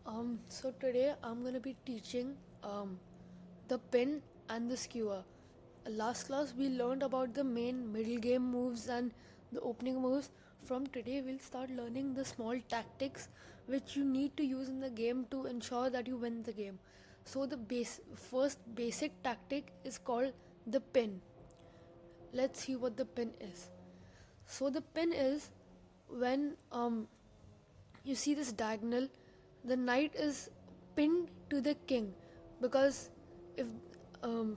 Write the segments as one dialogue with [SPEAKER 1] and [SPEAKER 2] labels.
[SPEAKER 1] So today I'm gonna be teaching the pin and the skewer. Last class we learned about the main middle game moves and the opening moves. From today we'll start learning the small tactics which you need to use in the game to ensure that you win the game. So the first basic tactic is called the pin. Let's see what the pin is. So the pin is when you see this diagonal, the knight is pinned to the king, because if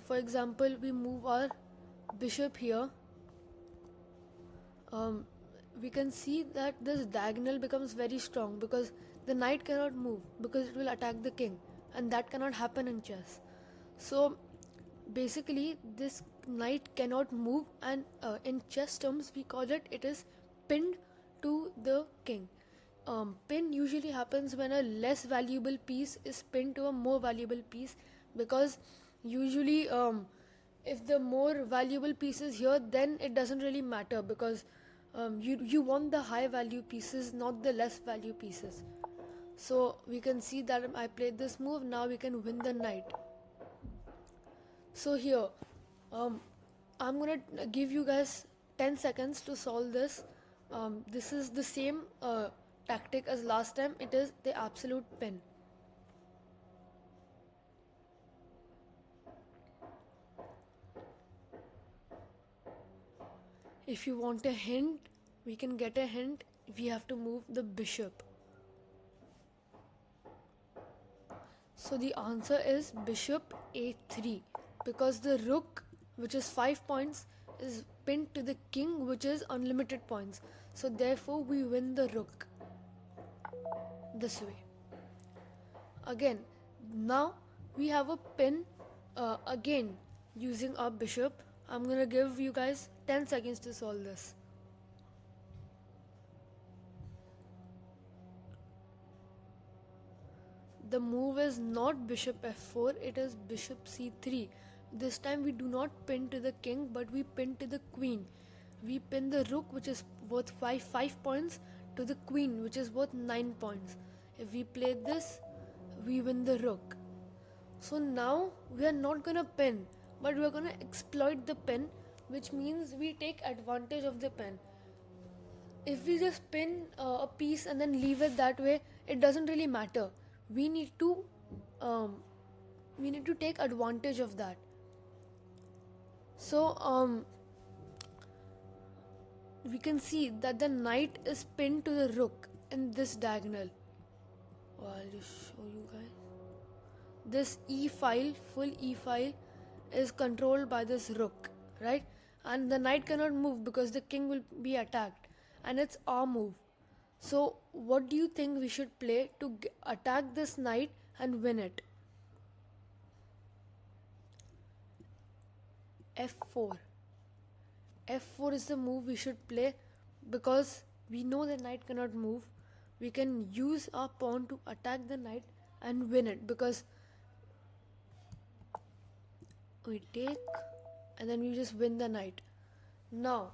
[SPEAKER 1] for example we move our bishop here, um, we can see that this diagonal becomes very strong because the knight cannot move because it will attack the king, and that cannot happen in chess. So basically this knight cannot move, and in chess terms we call it is pinned to the king. Pin usually happens when a less valuable piece is pinned to a more valuable piece, because usually if the more valuable piece is here, then it doesn't really matter, because you want the high value pieces, not the less value pieces. So we can see that I played this move. Now we can win the knight. So here, I'm gonna give you guys 10 seconds to solve this. This is the same tactic as last time. It is the absolute pin. If you want a hint, we can get a hint. We have to move the bishop. So the answer is bishop a3, because the rook, which is 5 points, is pinned to the king, which is unlimited points. So therefore we win the rook this way. Again, now we have a pin again using our bishop. I'm gonna give you guys 10 seconds to solve this. The move is not bishop f4, it is bishop c3. This time we do not pin to the king, but we pin to the queen. We pin the rook, which is worth 5 points, to the queen, which is worth 9 points. If we play this, we win the rook. So now we are not gonna pin, but we are gonna exploit the pin, which means we take advantage of the pin. If we just pin a piece and then leave it that way, it doesn't really matter. We need to take advantage of that. So we can see that the knight is pinned to the rook in this diagonal. I'll just show you guys. This e file, full e file, is controlled by this rook, right? And the knight cannot move because the king will be attacked, and it's our move. So what do you think we should play to attack this knight and win it? f4. f4 is the move we should play, because we know the knight cannot move. We can use our pawn to attack the knight and win it, because we take and then we just win the knight. Now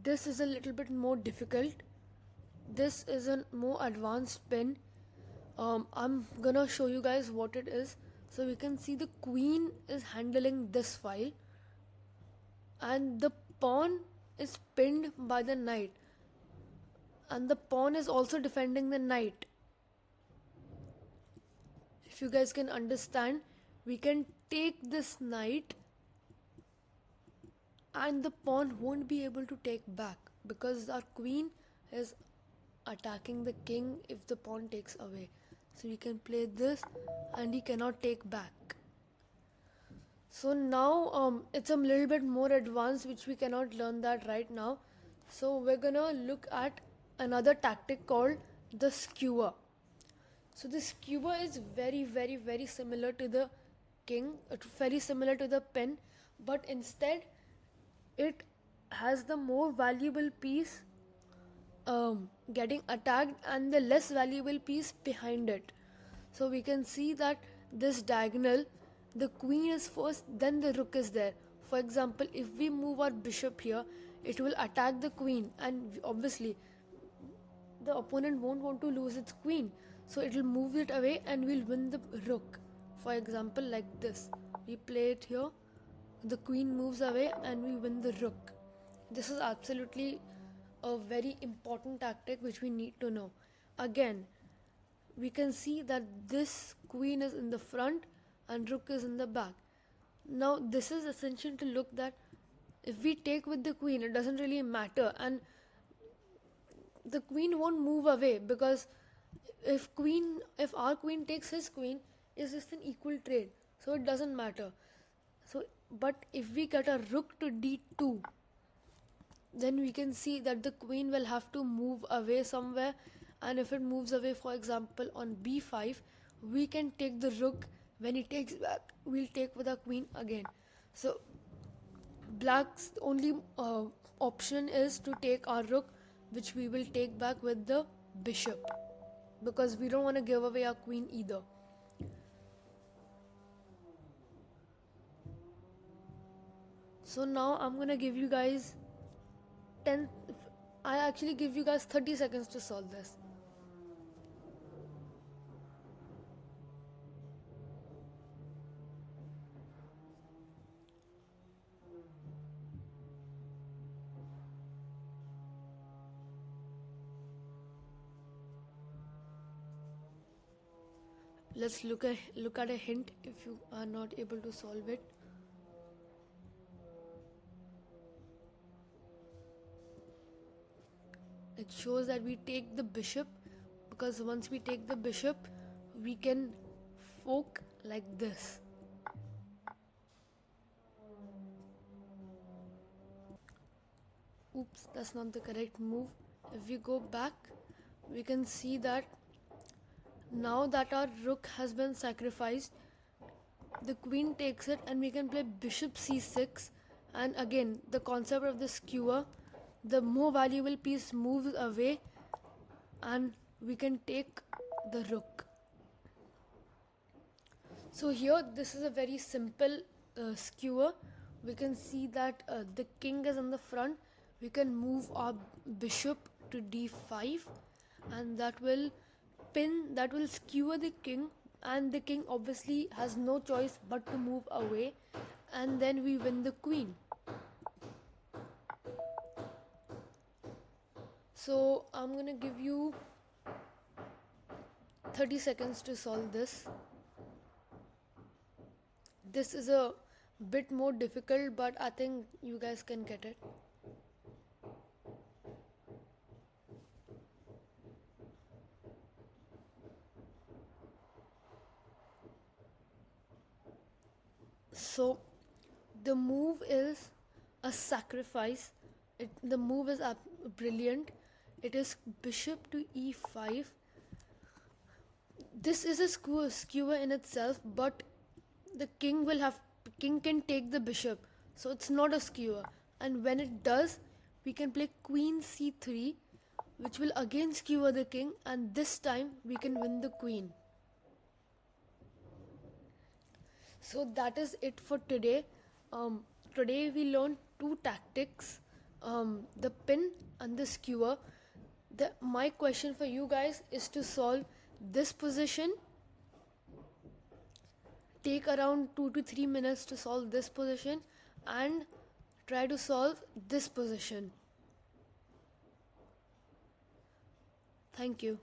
[SPEAKER 1] this is a little bit more difficult. This is a more advanced pin. I'm gonna show you guys what it is. So we can see the queen is handling this file, and the pawn is pinned by the knight, and the pawn is also defending the knight. If you guys can understand, we can take this knight and the pawn won't be able to take back, because our queen is attacking the king if the pawn takes away. So we can play this and he cannot take back. So now it's a little bit more advanced, which we cannot learn that right now. So we're gonna look at another tactic called the skewer. So the skewer is very similar to the king, very similar to the pin, but instead it has the more valuable piece getting attacked and the less valuable piece behind it. So we can see that this diagonal, the queen is first, then the rook is there. For example, if we move our bishop here, it will attack the queen, and obviously the opponent won't want to lose its queen, so it will move it away and we'll win the rook. For example, like this, we play it here, the queen moves away and we win the rook. This is absolutely a very important tactic which we need to know. Again, we can see that this queen is in the front and rook is in the back. Now this is essential to look that if we take with the queen, it doesn't really matter, and the queen won't move away, because if our queen takes his queen, it's just an equal trade, so it doesn't matter. So but if we get a rook to d2, then we can see that the queen will have to move away somewhere, and if it moves away, for example on b5, we can take the rook. When he takes back, we'll take with our queen again. So black's only option is to take our rook, which we will take back with the bishop, because we don't want to give away our queen either. So now I'm gonna give you guys 10, I actually give you guys 30 seconds to solve this. Let's look at a hint if you are not able to solve it. It shows that we take the bishop, because once we take the bishop, we can fork like this. Oops, that's not the correct move. If we go back, we can see that now that our rook has been sacrificed, the queen takes it and we can play bishop c6, and again the concept of the skewer, the more valuable piece moves away and we can take the rook. So here this is a very simple skewer. We can see that the king is in the front. We can move our bishop to d5, and that will skewer the king, and the king obviously has no choice but to move away, and then we win the queen. So I'm gonna give you 30 seconds to solve this. This is a bit more difficult, but I think you guys can get it. So the move is a sacrifice. The move is brilliant. It is bishop to e5. This is a skewer in itself, but the king can take the bishop, so it's not a skewer. And when it does, we can play queen c3, which will again skewer the king, and this time we can win the queen. So that is it for today. Today we learned two tactics, the pin and the skewer. My question for you guys is to solve this position. Take around 2 to 3 minutes to solve this position, and try to solve this position. Thank you.